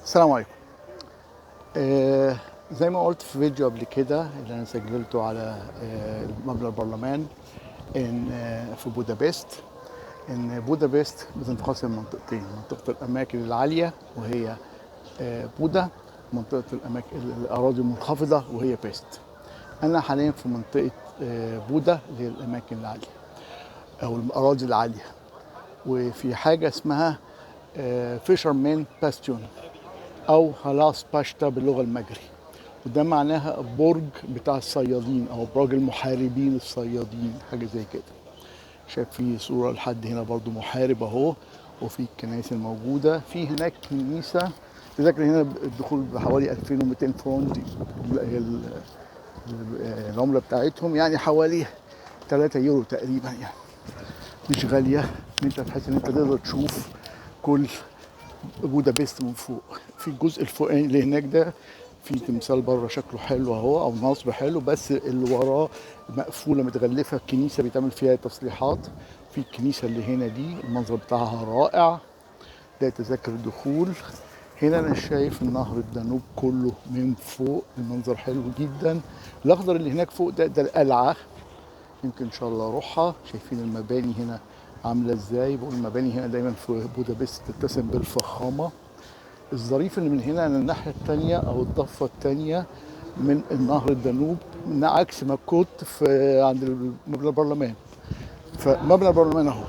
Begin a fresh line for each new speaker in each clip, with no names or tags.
السلام عليكم. زي ما قلت في فيديو قبل كده اللي انا سجلته على مبنى البرلمان ان في بودابست، ان بودابست بتنقسم منطقتين: منطقه الاماكن العاليه وهي بودا، منطقه الاماكن الاراضي المنخفضه وهي بيست. انا حاليا في منطقه بودا اللي هي الاماكن العاليه او الاراضي العاليه، وفي حاجه اسمها فيشرمان باستيون او هلاس باشتا باللغه المجري، وده معناها برج بتاع الصيادين او برج المحاربين الصيادين، حاجه زي كده. شايف في صوره لحد هنا برضو محارب اهو، وفي الكنائس الموجوده. في هناك كنيسه تذاكر هنا الدخول بحوالي 2200 فرون، دي هي العمله بتاعتهم، يعني حوالي 3 يورو تقريبا، يعني مش غاليه. انت تحس ان انت تقدر تشوف كل بودابست من فوق. في الجزء الفوقاني اللي هناك ده في تمثال بره شكله حلو اهو، او نصب حلو، بس اللي وراه مقفوله متغلفه. الكنيسه بيتعمل فيها تصليحات. في الكنيسه اللي هنا دي المنظر بتاعها رائع، ده تذاكر الدخول. هنا انا شايف النهر الدانوب كله من فوق، المنظر حلو جدا. الاخضر اللي هناك فوق ده القلعه، يمكن ان شاء الله اروحها. شايفين المباني هنا عامله ازاي؟ بقول المباني هنا دايما في بودابست تتسم بالفخامه. الظريف ان من هنا من الناحيه الثانيه او الضفه الثانيه من النهر الدانوب، من عكس ما كنت في عند مبنى البرلمان. فمبنى البرلمان اهو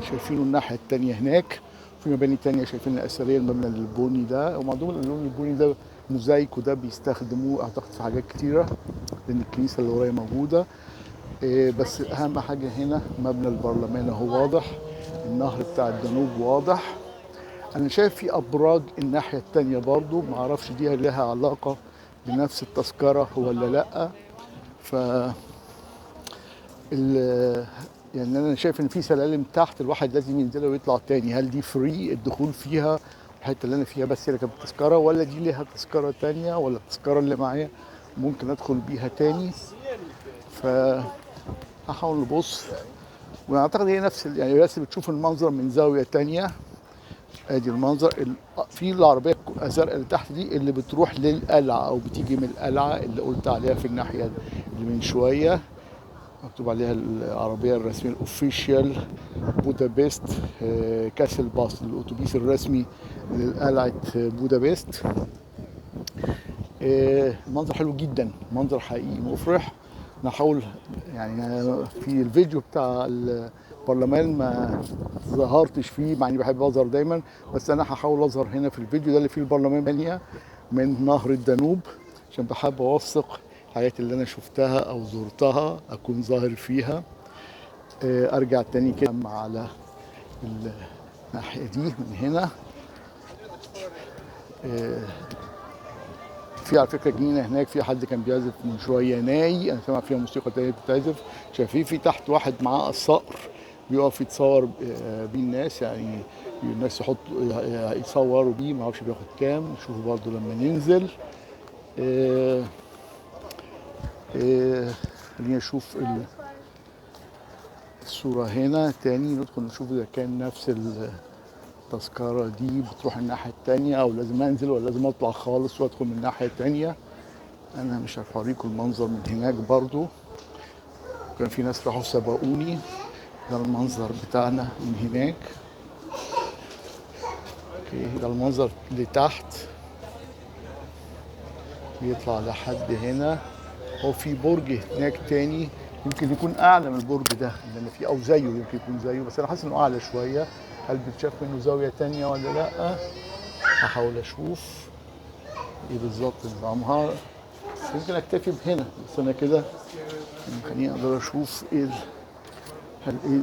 شايفينه الناحيه الثانيه هناك. في مباني ثانيه شايفين الاثريه، المبنى البني ده، ومعظم اللون البني ده موزايك، وده بيستخدموه اعتقد في حاجات كتيره لان الكنيسه اللي ورايا موجوده. بس اهم حاجه هنا مبنى البرلمان اهو واضح، النهر بتاع الدانوب واضح. انا شايف في ابراج الناحيه التانية برضو، ما اعرفش دي لها علاقه بنفس التذكره ولا لا. ف يعني انا شايف ان في سلالم تحت الواحد لازم ينزلها ويطلع تاني. هل دي فري الدخول فيها؟ الحته اللي انا فيها بس هي اللي كانت بتذكره، ولا دي ليها تذكره تانية، ولا التذكره اللي معايا ممكن ادخل بيها تاني؟ فهحاول نبص، واعتقد هي نفس يعني بس بتشوف المنظر من زاويه تانية. ادي المنظر. في العربيه الزرقاء اللي تحت دي اللي بتروح للقلعه او بتيجي من القلعه اللي قلت عليها في الناحيه اللي من شويه، مكتوب عليها العربيه الرسميه الاوفيشال بودابست كاسل باص، الاتوبيس الرسمي لقلعه بودابست. المنظر حلو جدا، منظر حقيقي مفرح. نحاول يعني في الفيديو بتاع البرلمان ما ظهرتش فيه، مع اني بحب اظهر دايما، بس انا هحاول اظهر هنا في الفيديو ده اللي فيه البرلمان ثانيه من نهر الدانوب، عشان بحب اوثق الحاجات اللي انا شفتها او زرتها اكون ظاهر فيها. ارجع تاني كده على الناحيه دي من هنا. في على فكره جنينه هناك، في حد كان بيعزف من شويه ناي، انا سامع فيها موسيقى تانية بتعزف. شايفين في تحت واحد معاه الصقر بيقف يتصور بيه الناس، يعني الناس يصوروا بيه، ما اعرفش بياخد كام. نشوف برضو لما ننزل. خلينا نشوف الصوره هنا تاني، ندخل نشوف اذا كان نفس التذكره دي بتروح الناحيه التانية، او لازم انزل ولا لازم اطلع خالص وادخل من الناحيه التانية. انا مش عارف اوريكم المنظر من هناك برضو، كان في ناس راحوا سبقوني. ده المنظر بتاعنا من هناك. اوكي، ده المنظر اللي تحت بيطلع لحد هنا. هو في برج هناك تاني يمكن يكون اعلى من البرج ده اللي انا فيه، او زيه، يمكن يكون زيه، بس انا حاسس انه اعلى شويه. هل بتشاف منه زاويه تانية ولا لا؟ هحاول اشوف ايه بالظبط نظامها. يمكن اكتفي بهنا بس انا كده، خليني اقدر اشوف ايه.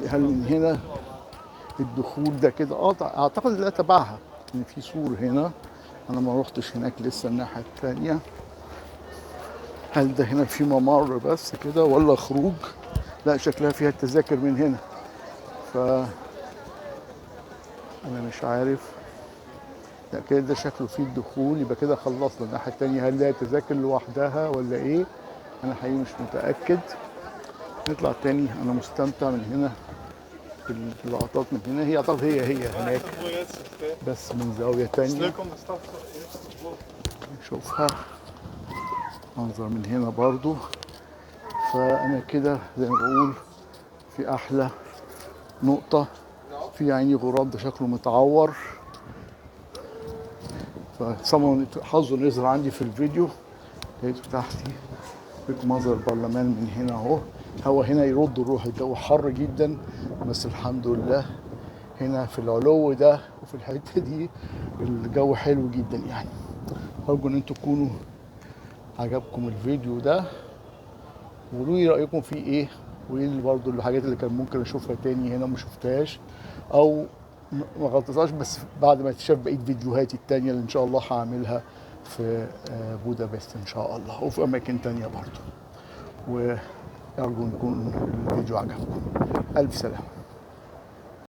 هل من هنا الدخول ده كده؟ اعتقد لا تبعها، ان في سور هنا. انا ما روحتش هناك لسه الناحيه الثانيه. هل ده هنا في ممر بس كده ولا خروج؟ لا، شكلها فيها التذاكر من هنا. ف انا مش عارف. لا كده ده شكله فيه الدخول، يبقى كده خلصنا الناحيه الثانيه. هل لها تذاكر لوحدها ولا ايه؟ انا حقيقي مش متاكد. نطلع تاني. انا مستمتع من هنا في اللقطات من هنا. هي اعتقد هي هناك بس من زاويه تانيه. شوفها منظر من هنا برضو. فانا كده زي ما بقول في احلى نقطة. في عيني غراب ده شكله متعور، فصمم حظه انه يظهر عندي في الفيديو. لقيته تحتي. لقيت منظر البرلمان من هنا اهو. هوا هنا يرد الروح، الجو حر جدا، بس الحمد لله هنا في العلو ده وفي الحتة دي الجو حلو جدا يعني. أرجو إن انتوا تكونوا عجبكم الفيديو ده، وقولوا لي رأيكم فيه إيه، وإيه اللي برضه الحاجات اللي كان ممكن أشوفها تاني هنا وما شفتهاش، أو ما غلطتهاش بس بعد ما تشاف بقية فيديوهاتي التانية اللي إن شاء الله هعملها في بودابست إن شاء الله، وفي أماكن تانية برضه. وأرجو إن يكون الفيديو عجبكم. ألف سلامة.